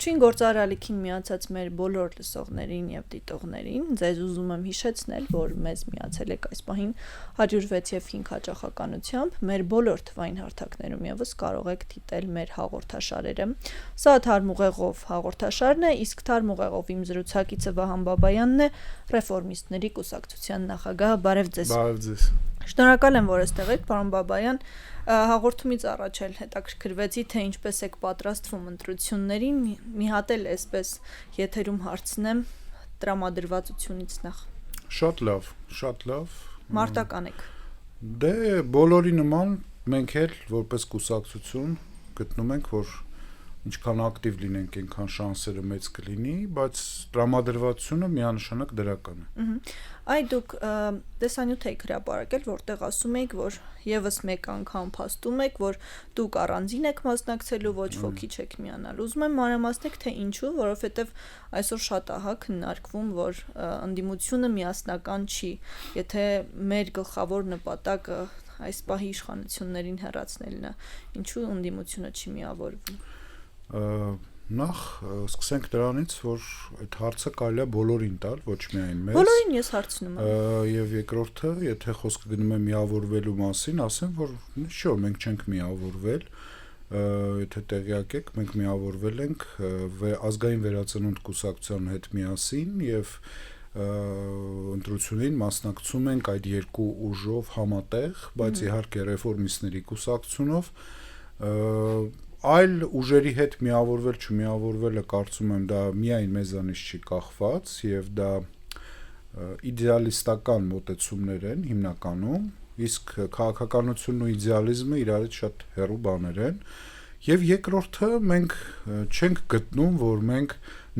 Ողջույն գործարարալիքին միացած մեր բոլոր լսողներին եւ դիտողներին, ձեզ ուզում եմ հիշեցնել, որ մեզ միացել եք այս պահին 106 եւ 5 հաճախականությամբ, մեր բոլոր թվային հարթակներում եւս կարող եք դիտել մեր հաղորդաշարերը։ Սա Թարմուղեղով հաղորդաշարն է, իսկ Թարմուղեղով իմ զրուցակիցը Վահան Բաբայանն է, Ռեֆորմիստների կուսակցության նախագահ։ Բարև ձեզ։ Բարև ձեզ։ Շնորհակալ եմ, որ այստեղ եք, պարոն Բաբայան։ Հաղորդումից առաջ էլ հետաքրքրվեցի, թե ինչպես եք պատրաստվում ընտրություններին, մի հատ էլ այսպես եթերում հարցնեմ տրամադրվածությունից նախ։ Շատ լավ։ Մարտական եք։ Դե բոլորի նման մենք էլ որպես կուսակցություն գտնում ենք, որ ինչքան ակտիվ լինենք, այնքան շանսերը մեծ կլինի, բայց տրամադրվածությունը միանշանակ դրական է։ Այ դուք տեսանյութ եք հրապարակել, որտեղ ասում եք, որ եւս մեկ անգամ փաստում եք, որ դուք առանձին եք մասնակցելու, ոչ ոքի չեք միանալ։ Ուզում եմ մանրամասնեք, թե ինչու, որովհետեւ այսօր շատ ահա քննարկվում, որ ընդդիմությունը միասնական չի, եթե մեր գլխավոր նպատակը այս պահի իշխանություններին հեռացնելն է, ինչու ընդդիմությունը չի միավորվում։ Նախ սկսենք դրանից, որ այդ հարցը կարելի է բոլորին տալ, ոչ միայն մեզ։ Բոլորին ես հարցնում եմ։ Եվ երկրորդը, եթե խոսքը գնում է միավորվելու մասին, ասեմ, որ շո մենք չենք միավորվել, եթե տեղյակ եք, մենք միավորվել ենք ազգային վերածնունդ կուսակցության հետ միասին եւ ընտրություններին մասնակցում ենք այդ երկու ուժով համատեղ, բայց իհարկե ռեֆորմիստների կուսակցությունով այլ ուժերի հետ միավորվել չմիավորվելը կարծում եմ դա միայն մեզանից չի կախված եւ դա իդեալիստական մոտեցումներ են հիմնականում, իսկ քաղաքականությունն ու իդեալիզմը իրարից շատ հեռու բաներ են եւ երկրորդը մենք չենք գտնում, որ մենք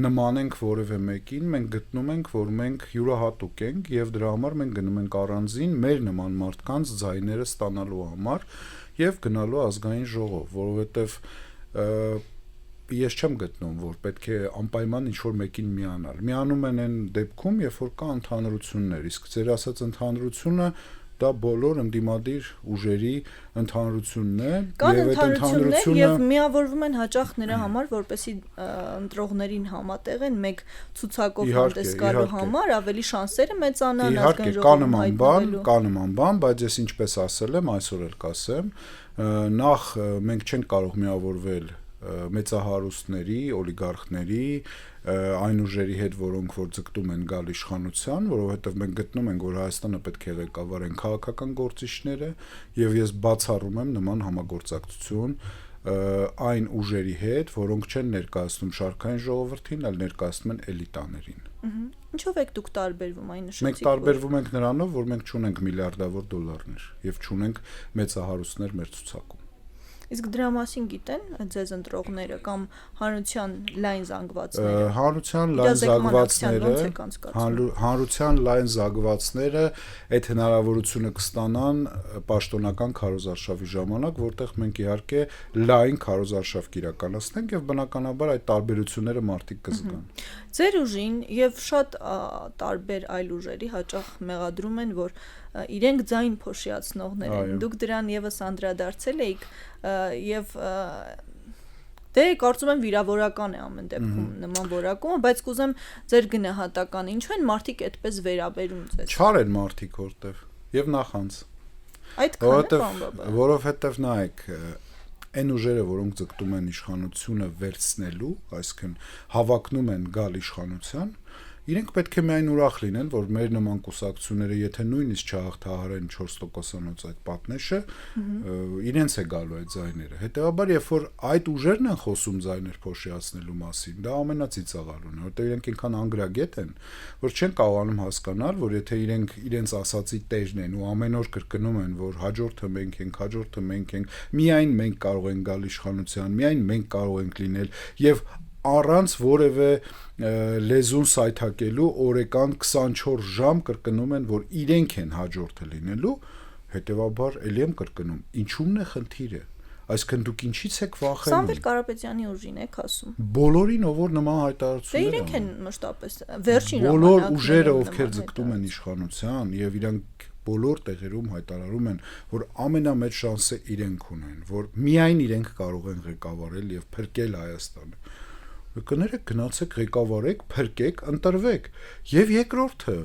նման ենք որևէ մեկին, մենք գտնում ենք, որ մենք յուրահատուկ ենք եւ դրա համար մենք գնում ենք առանձին մեր նման մարդկանց ձայները ստանալու համար եւ գնալու ազգային ժողով, որովհետեւ ես չեմ գտնում, որ պետք է անպայման ինչ-որ մեկին միանալ։ Միանում են այն դեպքում, երբ որ կա ընդհանրություններ, իսկ ձեր ասած ընդհանրությունը դա բոլոր ընդդիմադիր ուժերի ընդհանրությունն է, եւ այդ ընդհանրությունը եւ միավորվում են հաճախ նրա համար, որպեսզի ընտրողներին համատեղ են մեկ ցուցակով հանդես գալու համար, ավելի շանսերը մեծանան ազգային ժողովում հայտնվելու։ Կա նման բան, բայց ես ինչպես ասել եմ, այսօր էլ կասեմ, նախ մենք չենք կարող միավորվել մեծահարուստների, օլիգարխների, այն ուժերի հետ, որոնք որ ձգտում են գալ իշխանության, որովհետև մենք գտնում ենք, որ Հայաստանը պետք է ղեկավարեն քաղաքական գործիչները, եւ ես բացառում եմ նման համագործակցություն այն ուժերի հետ, որոնք չեն ներկայացնում շարքային ժողովրդին, այլ ներկայացնում են էլիտաներին։ Ինչով եք դուք տարբերվում այն նշեցիք։ Մենք տարբերվում ենք նրանով, որ մենք չունենք միլիարդավոր դոլարներ եւ չունենք մեծահարուստներ մեր ցուցակում։ Իսկ դրա մասին գիտեն ձեզ ընտրողները կամ հանրության լայն զանգվածները։ Հանրության լայն զանգվածները այդ հնարավորությունը կստանան պաշտոնական քարոզարշավի ժամանակ, որտեղ մենք իհարկե լայն քարոզարշավ կիրականացնենք եւ բնականաբար այդ տարբերությունները մարդիկ կզգան։ Ձեր ուժին եւ շատ տարբեր այլ ուժերի հաճախ մեղադրում են, որ իրենք ձայն փոշիացնողներ են։ Դուք դրան եւս անդրադարձել եք եւ դե կարծում եմ վիրավորական է ամեն դեպքում նման որակումը, բայց կուզեմ ձեր գնահատականը, ինչու են մարդիկ այդպես վերաբերում ձեզ։ Չար են մարդիկ որտեվ եւ նախանց։ Այդքան է, որովհետեւ նայեք այն ուժերը, որոնք ձգտում են իշխանությունը վերցնելու, այսինքն հավակնում են գալ իշխանության, իրենք պետք է միայն ուրախ լինեն, որ մեր նման կուսակցությունները, եթե նույնիսկ չհաղթահարեն 4%-ից այդ պատնեշը, իրենց է գալու այդ ձայները։ Հետևաբար, երբ որ այդ ուժերն են խոսում ձայներ փոշիացնելու մասին, դա ամենածիծաղալուն է, որտեղ իրենք այնքան անգրագետ են, որ չեն կարողանում հասկանալ, որ եթե իրենք իրենց ասացի տերն են ու ամեն օր կրկնում են, որ հաջորդը մենք ենք, միայն մենք կարող ենք գալ իշխանության, միայն մենք կարող ենք լինել եւ առանց որևէ լեզուն սայթակելու օրական 24 ժամ կրկնում են, որ իրենք են հաջորդը լինելու, հետեւաբար ելի եմ կրկնում, ինչու՞մն է խնդիրը։ Այսինքն դուք ինչի՞ց եք վախենում։ Սամվել Կարապետյանի ուժին եք ասում։ Բոլորին, ով նման հայտարարություններ են։ Դե իրենք են մշտապես վերջին բոլոր ուժերը, ովքեր ձգտում են իշխանության եւ իրանք բոլոր տեղերում հայտարարում են, որ ամենամեծ շանսը իրենք ունեն, որ միայն իրենք կարող են ղեկավարել եւ փրկել Հայաստանը։ կներեք, գնացեք, ղեկավարեք, փրկեք, ընտրվեք։ Եվ երկրորդը,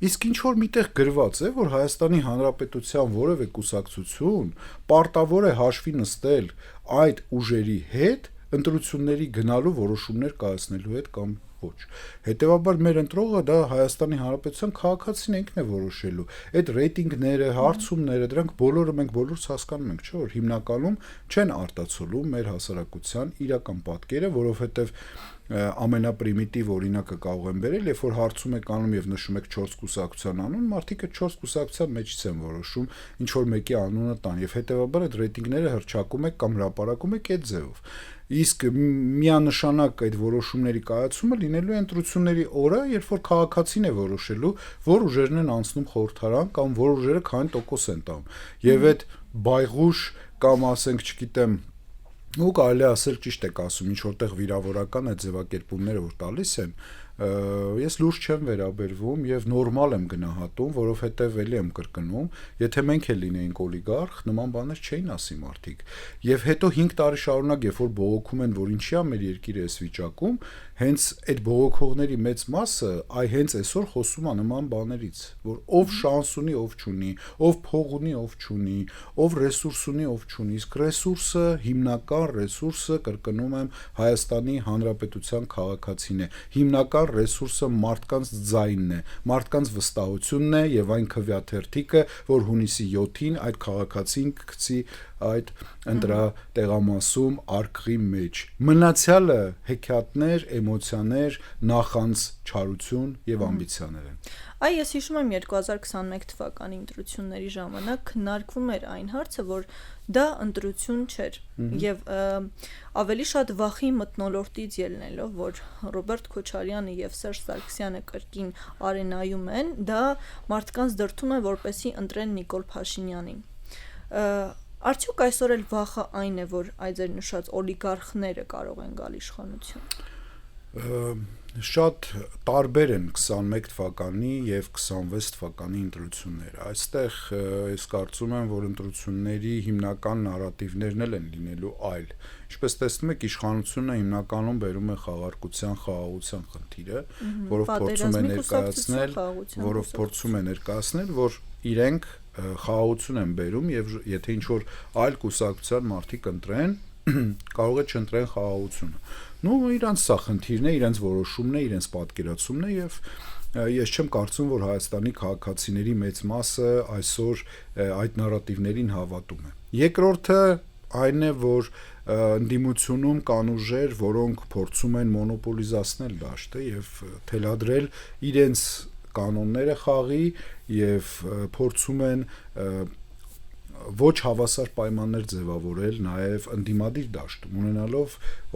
իսկ ինչ որ միտեղ գրված է, որ Հայաստանի Հանրապետության որևէ կուսակցություն պարտավոր է հաշվի նստել այդ ուժերի հետ ընտրությունների գնալու որոշումներ կայացնելու հետ կամ ոչ։ Հետևաբար մեր ընտրողը դա Հայաստանի Հանրապետության քաղաքացին ինքն է որոշելու։ Այդ ռեյտինգները, հարցումները, դրանք բոլորը մենք բոլորս հասկանում ենք, չէ՞ որ հիմնականում չեն արտացոլում մեր հասարակության իրական պատկերը, որովհետև ամենապրիմիտիվ օրինակը կարող եմ բերել, երբ որ հարցում եք անում եւ նշում եք 4 կուսակցության անուն, մարդիկ այդ 4 կուսակցության մեջից են որոշում ինչ որ մեկի անունը տան եւ հետեւաբար այդ ռեյտինգները հրճակում եք կամ հրապարակում եք այդ ձևով։ Իսկ միանշանակ այդ որոշումների կայացումը լինելու է ընտրությունների օրը, երբ որ քաղաքացին է որոշելու, որ ուժերն են անցնում խորհրդարան կամ որ ուժերը քան տոկոս են տանում։ Եվ այդ բայղուշ կամ ասենք, չգիտեմ, ու կարելի ասել ճիշտ եք ասում, ինչ որտեղ վիրավորական այդ ձևակերպումները որ տալիս են, ես լուրջ չեմ վերաբերվում եւ նորմալ եմ գնահատում, որովհետեւ էլի եմ կրկնում, եթե մենք էլ լինեինք օլիգարխ, նման բաներ չէին ասի մարդիկ։ Եվ հետո 5 տարի շարունակ, երբ որ բողոքում են, որ ինչի է մեր երկիրը այս վիճակում, հենց այդ բողոքողների մեծ մասը հենց այսօր խոսում է նման բաներից, որ ով շանս ունի, ով չունի, ով փող ունի, ով չունի, ով ռեսուրս ունի, ով չունի, իսկ ռեսուրսը, հիմնական ռեսուրսը, կրկնում եմ, Հայաստանի Հանրապետության քաղաքացին է։ Հիմնական ռեսուրսը մարդկանց ձայնն է, մարդկանց վստահությունն է եւ այն քվյաթերթիկը, որ հունիսի 7-ին այդ քաղաքացին կգցի այդ ընտրատեղամասում արկղի մեջ։ Մնացյալը հեքիաթներ, էմոցիաներ, նախանց չարություն եւ ամբիցիաներ են։ Այ ես հիշում եմ 2021 թվականի ընտրությունների ժամանակ քննարկվում էր այն հարցը, որ դա ընտրություն չէր եւ ավելի շատ վախի մթնոլորտից ելնելով, որ Ռոբերտ Քոչարյանը եւ Սերժ Սարգսյանը կրկին արենայում են, դա մարդկանց դրդում է, որպեսի ընտրեն Նիկոլ Փաշինյանին։ Արդյոք այսօր էլ վախը այն է, որ այդ ձեր նշած օլիգարխները կարող են գալ իշխանություն։ Շատ տարբեր են 21 թվականի եւ 26 թվականի ընտրությունները։ Այստեղ ես կարծում եմ, որ ընտրությունների հիմնական նարատիվներն են լինելու այլ։ Ինչպես տեսնում եք, իշխանությունը հիմնականում բերում է խաղարկության, խաղաղության խնդիրը, որով փորձում է ներկայացնել, որ իրենք խաղաղություն են բերում եւ եթե ինչ որ այլ կուսակցության մարդիկ ընտրեն, կարող է չընտրեն խաղաղությունը։ Նու իրանց սա խնդիրն է, իրենց որոշումն է, իրենց պատկերացումն է եւ ես չեմ կարծում, որ Հայաստանի քաղաքացիների մեծ մասը այսօր այդ նարատիվներին հավատում է։ Երկրորդը այն է, որ ընդդիմությունում կան ուժեր, որոնք փորձում են մոնոպոլիզացնել դաշտը եւ թելադրել իրենց կանոնները խաղի եւ փորձում են ոչ հավասար պայմաններ ձևավորել նաև ընդդիմադիր դաշտում, ունենալով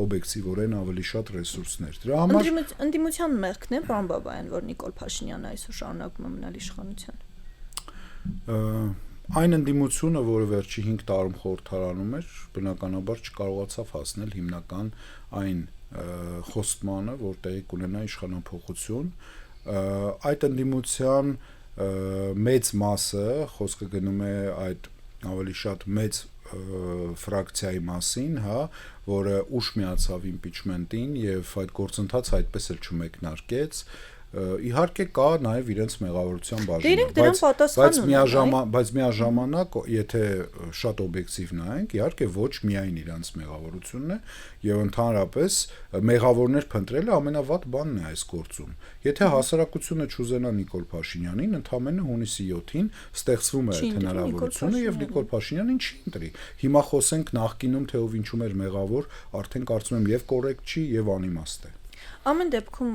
օբյեկտիվորեն ավելի շատ ռեսուրսներ։ Դրա համար ընդդիմության մեղքն է, պարոն Բաբայան, որ Նիկոլ Փաշինյանը այսօր շարունակում է մնալ իշխանության։ Այն ընդդիմությունը, որը վերջի 5 տարում խորհրդարանում էր, բնականաբար չկարողացավ հասնել հիմնական այն խոստմանը, որ տեղի կունենա իշխանափոխություն։ Այդ ընդդիմության մեծ մասը, խոսքը գնում է այդ ավելի շատ մեծ ֆրակցիայի մասին, հա, որը ուշ միացավ իմպիչմենտին եւ այդ գործընթացը այդպես էլ չմեկնարկեց, իհարկե կա նաև իրենց մեղավորության բաժին, բայց միաժամանակ եթե շատ օբյեկտիվ նայենք, իհարկե ոչ միայն իրենց մեղավորությունն է եւ ընդհանրապես մեղավորներ փնտրելը ամենավատ բանն է այս գործում։ Եթե հասարակությունը չուզենա Նիկոլ Փաշինյանին, ընդամենը հունիսի 7-ին ստեղծվում է այդ հնարավորությունը եւ Նիկոլ Փաշինյանին չի ընտրի։ Հիմա խոսենք նախկինում թե ով ինչու էր մեղավոր, արդեն կարծում եմ եւ կոռեկտ չի եւ անիմաստ է։ Ամեն դեպքում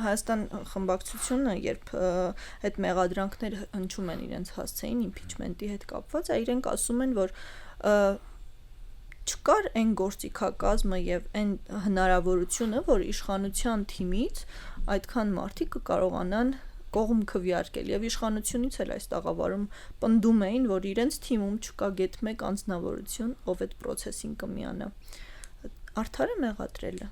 Հայաստան խմբակցությունը, երբ այդ մեղադրանքներ հնչում են իրենց հասցեին իմպիչմենտի հետ կապված, իրենք ասում են, որ չկար այն գործիքակազմը եւ այն հնարավորությունը, որ իշխանության թիմից այդքան մարդիկ կկարողանան կողմ քվեարկել եւ իշխանությունից էլ այս տաղավարում պնդում էին, որ իրենց թիմում չկա գեթ մեկ անձնավորություն, ով այդ process-ին կմիանա։ Արդար է մեղադրելը։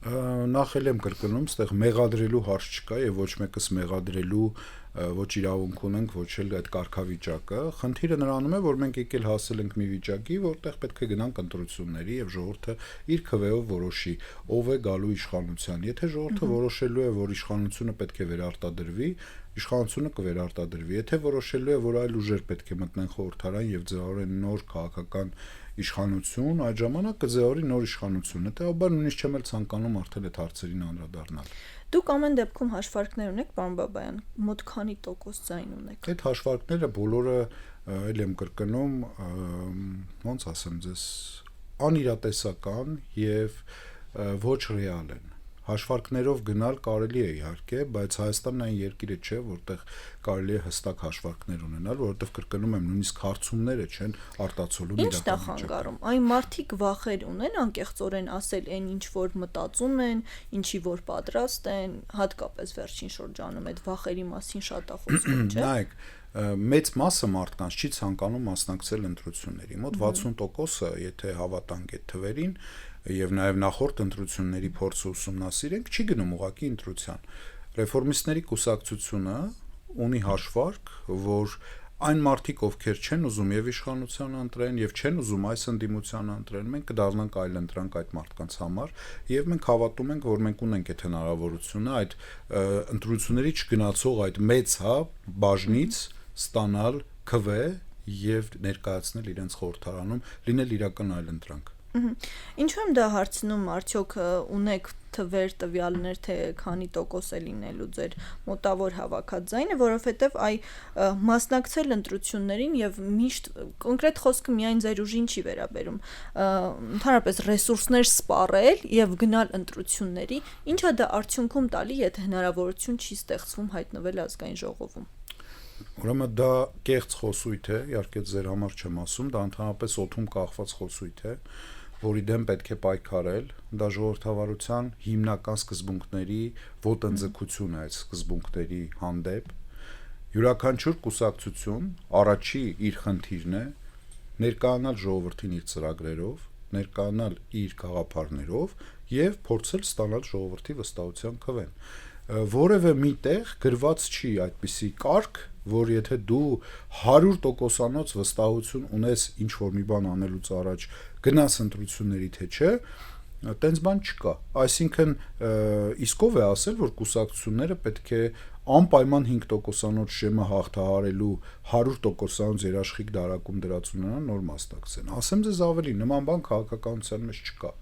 Նախ էլ եմ կրկնում, այստեղ մեղադրելու հարց չկա եւ ոչ մեկս մեղադրելու ոչ իրավունք ունենք, ոչ էլ այդ կարգավիճակը։ Խնդիրը նրանում է, որ մենք եկել հասել ենք մի վիճակի, որտեղ պետք է գնանք ընտրությունների եւ ժողովուրդը իր քվեով որոշի, ով է գալու իշխանության։ Եթե ժողովուրդը որոշելու է, որ իշխանությունը պետք է վերարտադրվի, իշխանությունը կվերարտադրվի։ Եթե որոշելու է, որ այլ ուժեր պետք է մտնեն խորհրդարան եւ ձևավորեն նոր քաղաքական իշխանություն, այդ ժամանակ կձևավորի նոր իշխանություն։ Հետեւաբար նույնիսկ չեմ էլ ցանկանում արդեն այդ հարցերին անդրադառնալ։ Դուք ամեն դեպքում հաշվարկներ ունեք, պարոն Բաբայան, մոտ քանի տոկոս ձայն ունեք։ Այդ հաշվարկները բոլորը էլ եմ կրկնում, ոնց ասեմ ձեզ, անիրատեսական եւ ոչ ռեալ են։ Հաշվարկներով գնալ կարելի է իհարկե, բայց Հայաստանն այն երկիրը չէ, որտեղ կարելի է հստակ հաշվարկներ ունենալ, որովհետև կրկնում եմ, նույնիսկ հարցումները չեն արտացոլում իրական վիճակը։ Ի՞նչն է խանգարում։ Այն մարդիկ վախեր ունեն անկեղծորեն ասել այն ինչ որ մտածում են, ինչի որ պատրաստ են, հատկապես վերջին շրջանում այդ վախերի մասին շատ է խոսվում, չէ՞։ Նայեք, մեծ մասը մարդկանց չի ցանկանում մասնակցել ընտրությունների։ Մոտ 60%-ը, եթե հավատանք այդ թվերին, եւ նաեւ նախորդ ընտրությունների փորձը ուսումնասիրենք, չի գնում ուղղակի ընտրության։ Ռեֆորմիստների կուսակցությունը ունի հաշվարկ, որ այն մարդիկ, ովքեր չեն ուզում եւ իշխանության ընտրեն եւ չեն ուզում այս ընդդիմության ընտրեն, մենք կդառնանք այլ ընտրանք այդ մարդկանց համար եւ մենք հավատում ենք, որ մենք ունենք այդ հնարավորությունը այդ ընտրությունների չգնացող այդ մեծ բաժնից ստանալ քվե եւ ներկայացնել իրենց խորհրդարանում, լինել իրական այլ ընտրանք։ Ինչու եմ դա հարցնում, արդյոք ունեք թվեր, տվյալներ, թե քանի տոկոս է լինելու ձեր մոտավոր հավաքած ձայնը, որովհետև մասնակցել ընտրություններին եւ միշտ կոնկրետ խոսքը միայն ձեր ուժին չի վերաբերում, ընդհանրապես ռեսուրսներ սպառել եւ գնալ ընտրությունների, ինչա դա արդյունքում տալի, եթե հնարավորություն չի ստեղծվում հայտնվել ազգային ժողովում։ Ուրեմն դա կեղծ խոսույթ է, իհարկե ձեր համար չեմ ասում, դա ընդհանրապես օդում կախված խոսույթ է, որի դեմ պետք է պայքարել, դա ժողովրդավարության հիմնական սկզբունքների ոտնձգություն է այդ սկզբունքների հանդեպ։ Յուրաքանչյուր կուսակցություն առաջի իր խնդիրն է ներկայանալ ժողովրդին իր ծրագրերով, ներկայանալ իր գաղափարներով եւ փորձել ստանալ ժողովրդի վստահության քվեն։ Որևէ միտեղ գրված չի այդպիսի կարգ, որ եթե դու 100%-անոց վստահություն ունես ինչ որ մի բան անելուց առաջ գնաս ընտրությունների թե չէ, տենց բան չկա։ Այսինքն իսկ ով է ասել, որ կուսակցությունները պետք է անպայման 5%-անոց շեմը հաղթահարելու 100%-անոց երաշխիք դարակում դրած ունենան նոր մասնակցեն։ Ասեմ ձեզ ավելի, նման բան քաղաքականության մեջ չկա։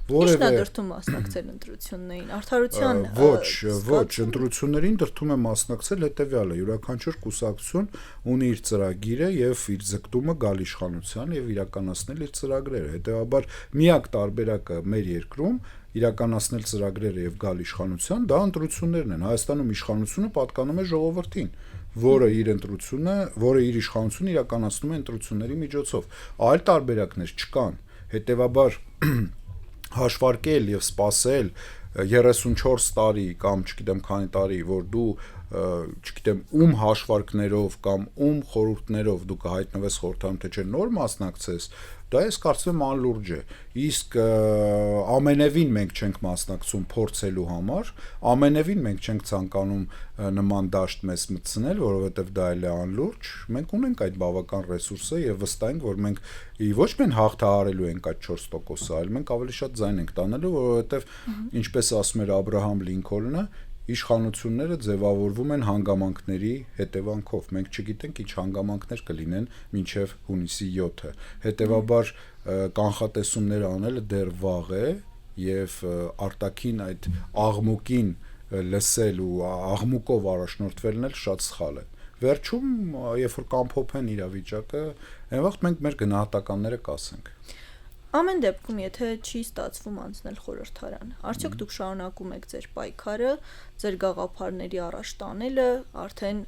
Ինչն է դրդում մասնակցել ընտրություններին, արդարության ոչ, ընտրություններին դրդում է մասնակցել հետեւյալը, յուրաքանչյուր կուսակցություն ունի իր ծրագիրը եւ իր ձգտումը գալ իշխանության եւ իրականացնել իր ծրագրերը։ Հետեւաբար միակ տարբերակը մեր երկրում իրականացնել ծրագրերը եւ գալ իշխանության, դա ընտրություններն են։ Հայաստանում իշխանությունը պատկանում է ժողովրդին, որը իր իշխանությունը իրականացնում է ընտրությունների միջոցով։ Այլ տարբերակներ չկան։ Հետեւաբար հաշվարկել եւ սпасել 34 տարի կամ չգիտեմ քանի տարի, որ դու չգիտեմ ում հաշվարկներով կամ ում խորհուրդներով դու կհայտնվես խորհրդարանում թե չէ նոր մասնակցես, դա ես կարծում եմ անլուրջ է։ Իսկ ամենևին մենք չենք մասնակցում փորձելու համար, ամենևին մենք չենք ցանկանում նման դաշտ մեզ մտցնել, որովհետև դա էլ է անլուրջ։ Մենք ունենք այդ բավական ռեսուրսը եւ վստահ ենք, որ մենք ոչ միայն հաղթահարելու ենք այդ 4%-ը, այլ մենք ավելի շատ ձայն ենք տանելու, որովհետև ինչպես ասում էր Աբրահամ Լինքոլնը, իշխանությունները ձևավորվում են հանգամանքների հետևանքով։ Մենք չգիտենք ինչ հանգամանքներ կլինեն մինչև հունիսի 7-ը։ Հետևաբար կանխատեսումներ անելը դեռ վաղ է եւ արտաքին այդ աղմուկին լսել ու աղմուկով առաջնորդվելն էլ շատ սխալ է։ Վերջում, երբ որ կամփոփեն իրավիճակը, այն վաղ մենք մեր գնահատականները կասենք։ Ամեն դեպքում, եթե չի ստացվում անցնել խորհրդարան, արդյոք դուք շարունակում եք ձեր պայքարը, ձեր գաղափարների առաջ տանելը, արդեն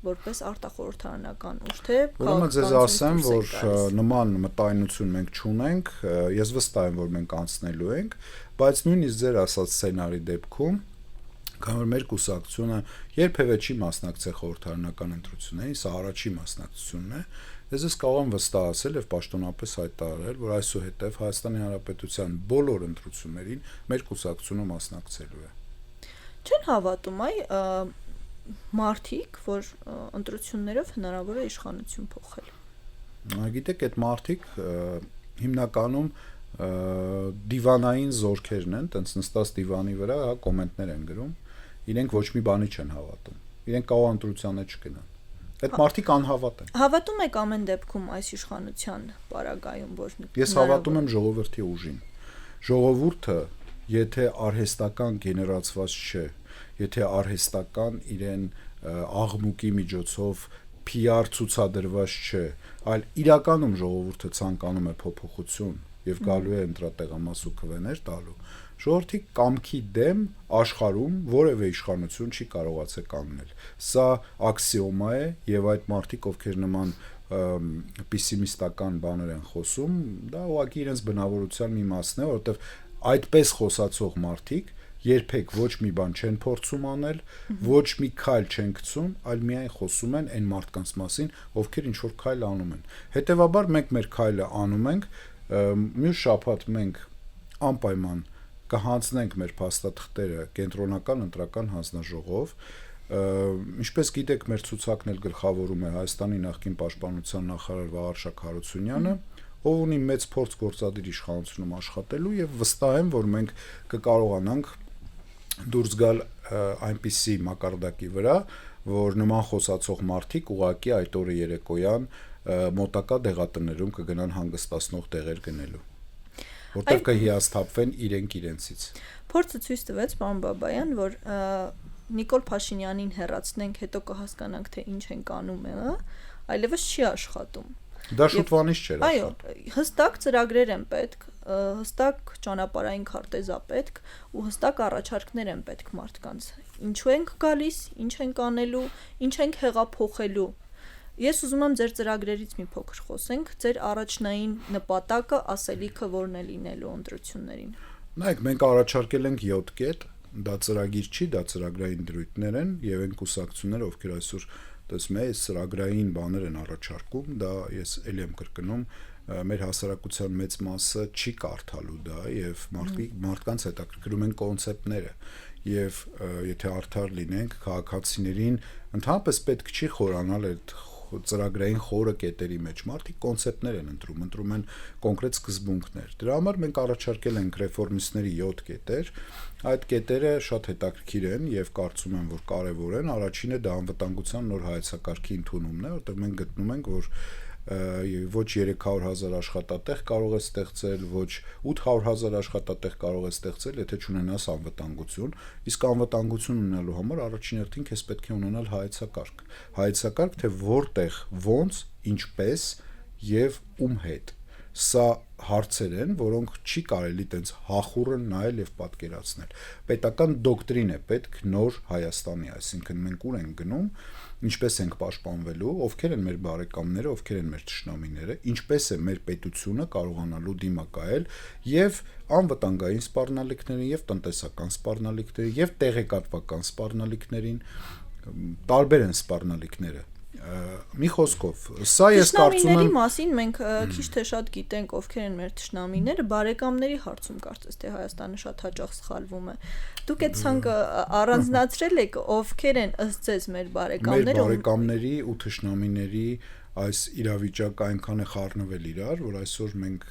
որպես արտախորհրդարանական ուժ, թե ուրեմն ձեզ ասեմ, որ նման մտայնություն մենք չունենք, ես վստահ եմ, որ մենք անցնելու ենք, բայց նույնիսկ ձեր ասած սցենարի դեպքում, քանի որ մեր կուսակցությունը երբևէ չի մասնակցել խորհրդարանական ընտրություններին, սա առաջի մասնակցությունն է, ես կարող եմ վստահ ասել եւ պաշտոնապես հայտարարել, որ այսուհետեւ Հայաստանի Հանրապետության բոլոր ընտրություններին մեր կուսակցությունը մասնակցելու է։ Չեն հավատում, մարդիկ, որ ընտրություններով հնարավոր է իշխանություն փոխել։ Գիտեք, այդ մարդիկ հիմնականում դիվանային զորքերն են, տենց նստած դիվանի վրա, հա, կոմենտներ են գրում, իրենք ոչ մի բանի չեն հավատում։ Իրենք կարող ընտրության մեջ չգնան։ Այդ մարդիկ անհավատ են։ Հավատում եք ամեն դեպքում այս իշխանության պարագայում, որ Ես հավատում եմ ժողովրդի ուժին։ Ժողովուրդը, եթե արհեստական գեներացված չէ, եթե արհեստական իրեն աղմուկի միջոցով PR ցուցադրված չէ, այլ իրականում ժողովուրդը ցանկանում է փոփոխություն եւ գալու է ընտրատեղամաս ու քվեներ տալու, ժողովրդի կամքի դեմ աշխարհում որևէ իշխանություն չի կարողացել կանգնել։ Սա աքսիոմա է եւ այդ մարդիկ, ովքեր նման պեսիմիստական բաներ են խոսում, դա ուղղակի իրենց բնավորության մի մասն է, որովհետեւ այդպես խոսացող մարդիկ երբեք ոչ մի բան չեն փորձում անել, ոչ մի քայլ չեն գցում, այլ միայն խոսում են այն մարդկանց մասին, ովքեր ինչ որ քայլ անում են։ Հետևաբար մենք մեր քայլը անում ենք, մյուս շաբաթ մենք անպայման կհանձնենք մեր փաստաթղթերը կենտրոնական ընտրական հանձնաժողով, ինչպես գիտեք, մեր ցուցակն էլ գլխավորում է Հայաստանի նախկին պաշտպանության նախարար Վաղարշակ Հարությունյանը, ով ունի մեծ փորձ գործադիր իշխանությունում աշխատելու եւ վստահ եմ, որ մենք կկարողանանք դուրս գալ այնպիսի մակարդակի վրա, որ նման խոսացող մարդիկ ուղակի այդ օրը երեկոյան մոտակա դեղատներում կգնան հանգստացնող տեղեր գնելու, որտեղ կհիասթափվեն իրենցից։ Փորձը ցույց տվեց, պարոն Բաբայան, որ Նիկոլ Փաշինյանին հեռացնենք, հետո կհասկանանք, թե ինչ ենք անում, այլևս չի աշխատում։ Դա շուտվանից չէր Այո, հստակ ծրագրեր են պետք, հստակ ճանապարհային քարտեզա պետք ու հստակ առաջարկներ են պետք մարդկանց։ Ինչու ենք գալիս, ինչ ենք անելու, ինչ ենք հեղափոխելու։ Ես ուզում եմ ձեր ծրագրերից մի փոքր խոսենք, ձեր առաջնային նպատակը, ասելիքը որն է լինելու ընտրություններին։ Նայեք, մենք առաջարկել ենք 7 կետ, դա ծրագիր չի, դա ծրագրային դրույթներ են եւ այն կուսակցությունները, ովքեր այսօր տեսնում եք, ծրագրային բաներ են առաջարկում, դա ես ելի եմ կրկնում, մեր հասարակության մեծ մասը չի կարդալու դա եւ մարդկանց հետաքրքրում են կոնցեպտները եւ եթե արդար լինենք, քաղաքացիներին ընդհանրապես պետք չի խորանալ այդ ծրագրային խորը կետերի մեջ, մարդիկ կոնցեպտներ են ընտրում են կոնկրետ սկզբունքներ։ Դրա համար մենք առաջարկել ենք ռեֆորմիստների 7 կետեր, այդ կետերը շատ հետաքրքիր են եւ կարծում եմ, որ կարեւոր են։ Առաջինը դա անվտանգության նոր հայեցակարգի ընդունումն է, որտեղ մենք գտնում ենք, որ ոչ 300,000 աշխատատեղ կարող է ստեղծել, ոչ 800,000 աշխատատեղ կարող է ստեղծել, եթե չունենաս անվտանգություն, իսկ անվտանգություն ունենալու համար առաջին հերթին քեզ պետք է ունենալ հայեցակարգ, թե որտեղ, ոնց, ինչպես եւ ում հետ։ Սա հարցեր են, որոնք չի կարելի տենց հախուռն նայել եւ պատկերացնել։ Պետական դոկտրին է պետք նոր Հայաստանի, այսինքն մենք ուր ենք գնում, ինչպես ենք պաշտպանվելու, ովքեր են մեր բարեկամները, ովքեր են մեր ճշնամիները, ինչպես է մեր պետությունը կարողանալու դիմակայել եւ անվտանգային սպառնալիքներին եւ տնտեսական սպառնալիքներին եւ տեղեկատվական սպառնալիքներին, տարբեր են սպառնալիքները։ Մի խոսքով, սա ես կարծում եմ Թշնամիների մասին մենք քիչ թե շատ գիտենք ովքեր են մեր թշնամիները, բարեկամների հարցում կարծես թե Հայաստանը շատ հաճախ սխալվում է։ Դուք այդ ցանկը առանձնացրել եք, ովքեր են ըստ ձեզ մեր բարեկամները։ Մեր բարեկամների ու թշնամիների այս իրավիճակը այնքան է խառնվել իրար, որ այսօր մենք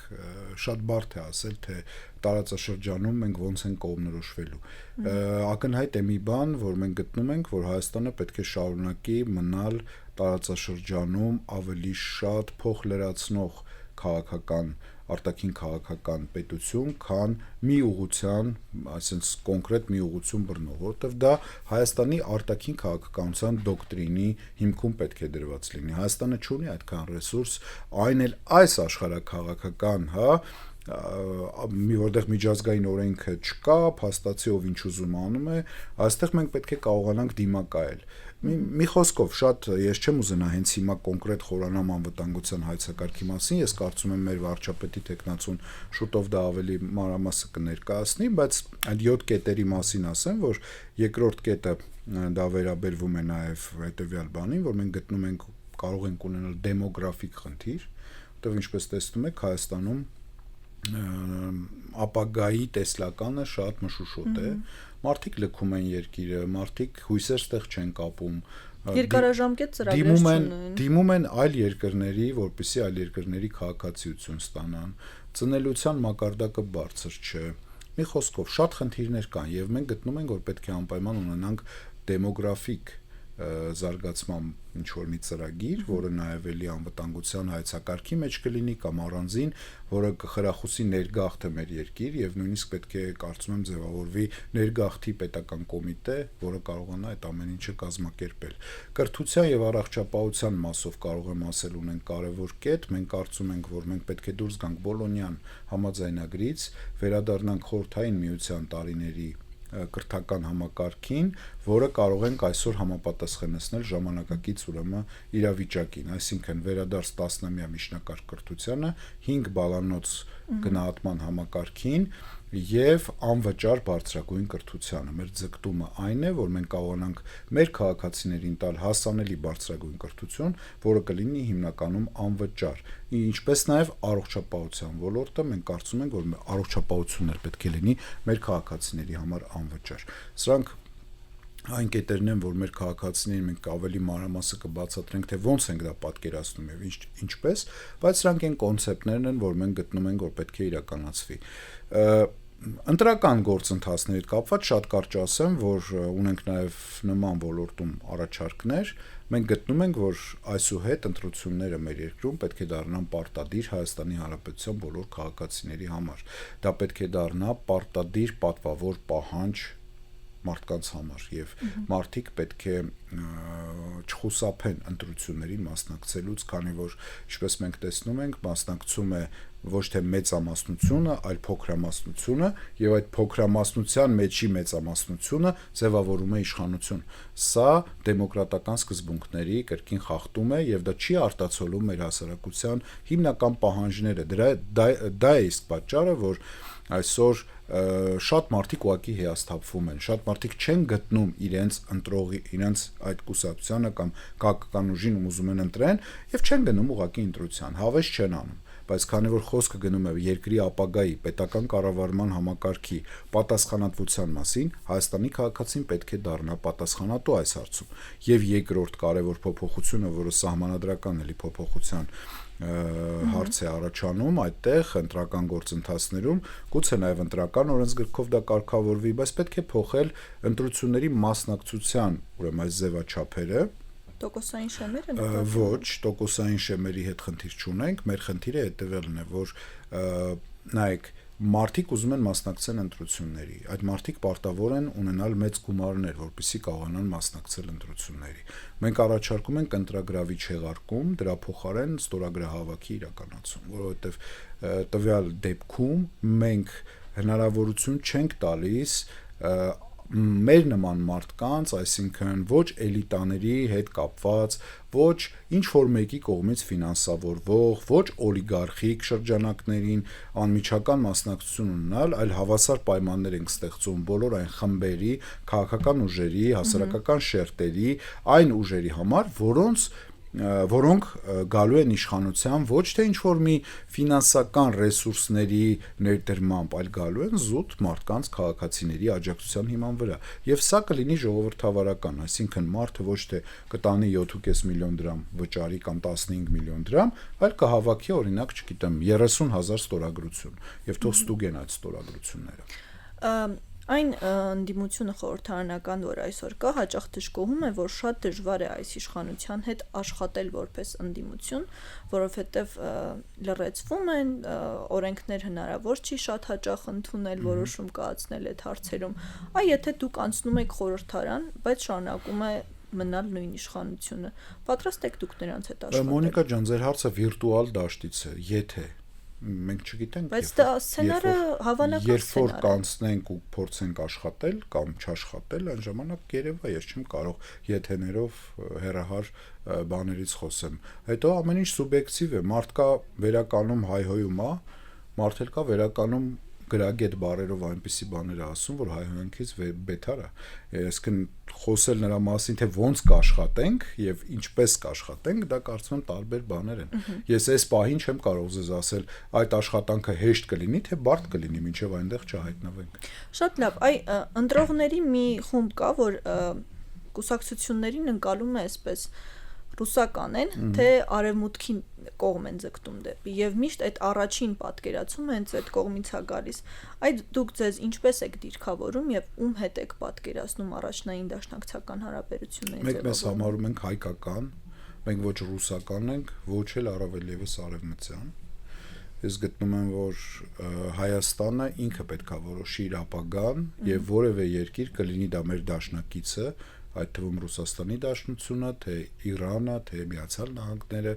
շատ բարդ է ասել, թե տարածաշրջանում մենք ոնց են կողմնորոշվելու։ Ակնհայտ է մի բան, որ մենք գտնում ենք, որ Հայաստանը պետք է շարունակի մնալ տարածաշրջանում ավելի շատ փող լրացնող արտաքին քաղաքական պետություն, քան մի ուղղության, այսինքն կոնկրետ մի ուղղություն բռնող, որովհետև դա Հայաստանի արտաքին քաղաքականության դոկտրինի հիմքում պետք է դրված լինի։ Հայաստանը չունի այդքան ռեսուրս, այն էլ այս աշխարհաքաղաքական, մի որտեղ միջազգային օրենքը չկա, փաստացի ով ինչ ուզում անում է, այստեղ մենք պետք է կարողանանք դիմակայել։ Մի խոսքով, շատ ես չեմ ուզենա հենց հիմա կոնկրետ խորանամ անվտանգության հայեցակարգի մասին, ես կարծում եմ մեր վարչապետի տեխնացուն շուտով դա ավելի մանրամասը կներկայացնի, բայց այդ 7 կետերի մասին ասեմ, որ երկրորդ կետը դա վերաբերվում է նաև հետևյալ բանին, որ մենք գտնում ենք կարող ենք ունենալ դեմոգրաֆիկ խնդիր, որտեղ ինչպես տեսնում եք Հայաստանում ապագայի տեսլականը շատ մշուշոտ է։ Մարդիկ լքում են երկիրը, մարդիկ հույսեր ստեղ չեն կապում, երկարաժամկետ ծրագրեր չունեն, դիմում են այլ երկրների, որպեսզի այլ երկրների քաղաքացիություն ստանան, ծնելիության մակարդակը բարձր չէ։ Մի խոսքով շատ խնդիրներ կան եւ մենք գտնում ենք, որ պետք է անպայման ունենանք դեմոգրաֆիկ զարգացման ինչ որ մի ծրագիր, որը նաև էլի անվտանգության հայեցակարգի մեջ կլինի կամ առանձին, որը կխրախուսի ներգաղթը մեր երկիր եւ նույնիսկ պետք է կարծում եմ ձևավորվի ներգաղթի պետական կոմիտե, որը կարողանա այդ ամեն ինչը կազմակերպել։ Կրթության եւ առողջապահության մասով կարող եմ ասել ունենք կարևոր կետ, մենք կարծում ենք, որ մենք պետք է դուրս գանք Բոլոնյան համաձայնագրից, վերադառնանք խորհրդային միության տարիների կրթական համակարգին, որը կարող ենք այսօր համապատասխանեցնել ժամանակակից ուրեմն իրավիճակին, այսինքն վերադարձ 10-ամյա միջնակարգ կրթությանը, 5 բալանոց գնահատման համակարգին եւ անվճար բարձրագույն կրթությանը։ Մեր ձգտումը այն է, որ մենք կարողանանք մեր քաղաքացիներին տալ հասանելի բարձրագույն կրթություն, որը կլինի հիմնականում անվճար, ինչպես նաեւ առողջապահության ոլորտը մենք կարծում ենք, որ առողջապահությունն էլ պետք է լինի մեր քաղաքացիների համար անվճար։ Սրանք այն կետերն են, որ մեր քաղաքացիներին մենք ավելի մանրամասը կբացատրենք, թե ոնց ենք դա պատկերացնում եւ ինչպես, բայց սրանք այն կոնցեպտներն են, որ մենք գտնում ենք, որ պետք է իրականացվի։ Ընտրական գործընթացների հետ կապված շատ կարճ ասեմ, որ ունենք նաև նման ոլորտում առաջարկներ, մենք գտնում ենք, որ այսուհետ ընտրությունները մեր երկրում պետք է դառնան պարտադիր Հայաստանի Հանրապետության բոլոր քաղաքացիների համար։ Դա պետք է դառնա պարտադիր պատվավոր պահանջ մարդկանց համար եւ մարդիկ պետք է չխուսափեն ընտրություններին մասնակցելուց, քանի որ ինչպես մենք տեսնում ենք, մասնակցում է ոչ թե մեծամասնությունը, այլ փոքրամասնությունը եւ այդ փոքրամասնության մեջի մեծամասնությունը ձևավորում է իշխանություն։ Սա դեմոկրատական սկզբունքների կրկին խախտում է եւ դա չի արտացոլում մեր հասարակության հիմնական պահանջները։ Դա է իսկ պատճառը, որ այսօր շատ մարդիկ ուղղակի հիասթափվում են, շատ մարդիկ չեն գտնում իրենց ընտրողի, իրենց այդ կուսակցությանը կամ քաղաքական ուժին ուզում են ընտրեն եւ չեն գնում ուղղակի ընտրության, հավես չեն անում, բայց քանի որ խոսքը գնում է երկրի ապագայի պետական կառավարման համակարգի պատասխանատվության մասին, Հայաստանի քաղաքացին պետք է դառնա պատասխանատու այս հարցում։ Եվ երկրորդ կարևոր փոփոխությունը, որը սահմանադրական էլի փոփոխության հարց է առաջանում այդտեղ ընտրական գործընթացներում, գուցե նաև ընտրական օրենսգրքով դա կարգավորվի, բայց պետք է փոխել ընտրությունների մասնակցության, ուրեմն այս ձևաչափերը, տոկոսային շեմերը ոչ, տոկոսային շեմերի հետ խնդիր չունենք, մեր խնդիրը հետևելն է, որ նայեք, մարդիկ ուզում են մասնակցել ընտրությունների, այդ մարդիկ պարտավոր են ունենալ մեծ գումարներ, որպեսզի կարողանան մասնակցել ընտրությունների։ Մենք առաջարկում ենք ընտրագրավիչ հեղարկում, դրա փոխարեն ստորագրահավաքի իրականացում, որովհետև տվյալ դեպքում մենք հնարավորություն չենք տալիս մեր նման մարդկանց, այսինքն ոչ էլիտաների հետ կապված, ոչ ինչ որ մեկի կողմից ֆինանսավորվող, ոչ օլիգարխիկ շրջանակներին անմիջական մասնակցություն ունենալ, այլ հավասար պայմաններ ենք ստեղծում բոլոր այն խմբերի, քաղաքական ուժերի, հասարակական շերտերի, այն ուժերի համար, որոնք գալու են իշխանության ոչ թե ինչ որ մի ֆինանսական ռեսուրսների ներդրմամբ, այլ գալու են զուտ մարդկանց քաղաքացիների աջակցության հիման վրա։ Եվ սա կլինի ժողովրդավարական, այսինքն մարդը ոչ թե կտանի 7.5 միլիոն դրամ վճարի կամ 15 միլիոն դրամ, այլ կհավաքի օրինակ, չգիտեմ, 30,000 ստորագրություն եւ թող ստուգեն այդ ստորագրությունները։ Այն ընդդիմությունը խորհրդարանական, որ այսօր կա, հաճախ դժգոհում է, որ շատ դժվար է այս իշխանության հետ աշխատել որպես ընդդիմություն, որովհետև լրացվում են, օրենքներ հնարավոր չի շատ հաճախ ընդունել, որոշում կայացնել այդ հարցերում։ Այ եթե դուք անցնում եք խորհրդարան, բայց շարունակում է մնալ նույն իշխանությունը, պատրաստ եք դուք նրանց հետ աշխատել։ Մոնիկա ջան, ձեր հարցը վիրտուալ դաշտից է, եթե մենք չգիտենք, բայց դա սցենարը հավանական երբ որ կանցնենք ու փորձենք աշխատել կամ չաշխատել, այն ժամանակ երևա, ես չեմ կարող եթեներով հեռահար բաներից խոսեմ։ Հետո ամեն ինչ սուբյեկտիվ է, մարդ կա վերականում հայհոյում է, մարդ էլ կա վերականում գրագետ բառերով այնպիսի բաներ է ասում, որ հայհոյանքից բետար է։ Այսինքն խոսել նրա մասին, թե ոնց կաշխատենք եւ ինչպես կաշխատենք, դա կարծում եմ տարբեր բաներ են։ Ես այս պահին չեմ կարող ձեզ ասել, այդ աշխատանքը հեշտ կլինի, թե բարդ կլինի, մինչեւ այնտեղ չհայտնվենք։ Շատ լավ, ընտրողների մի խումբ կա, որ կուսակցություններին ընկալում է այսպես ռուսական են, թե արևմուտքի կողմ են ձգտում դեպի եւ միշտ այդ առաջին պատկերացումը հենց այդ կողմից է գալիս։ Այդ դուք ձեզ ինչպես եք դիրքավորում եւ ում հետ եք պատկերացնում առաջնային դաշնակցական հարաբերությունների Մենք մեզ համարում ենք հայկական, մենք ոչ ռուսական ենք, ոչ էլ առավել եւս արևմտյան։ Ես գտնում եմ, որ Հայաստանը ինքը պետք է որոշի իր ապագան եւ որևէ երկիր կլինի դա մեր դաշնակիցը, այդ թվում Ռուսաստանի Դաշնությունը, թե Իրանը, թե Միացյալ Նահանգները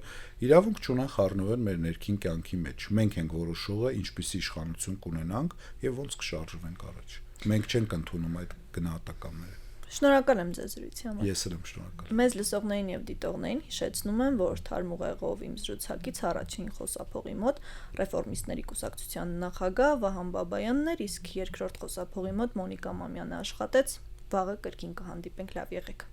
իրավունք չունեն խառնվել մեր ներքին կյանքի մեջ։ Մենք ենք որոշողը, ինչպիսի իշխանություն կունենանք եւ ոնց կշարժվենք առաջ։ Մենք չենք ընդունում այդ գնահատականները։ Շնորհակալ եմ ձեզ զրույցի համար։ Ես էլ եմ շնորհակալ։ Մեզ լսողներին եւ դիտողներին հիշեցնում եմ, որ Թարմուղեղով իմ զրուցակից առաջին խոսափողի մոտ Ռեֆորմիստների կուսակցության նախագահ Վահան Բաբայանն էր, իսկ երկրորդ խոսափողի մոտ Մոնիկա Մամյանը աշխատեց։ Վաղը կրկին կհանդիպենք, լավ եղեք։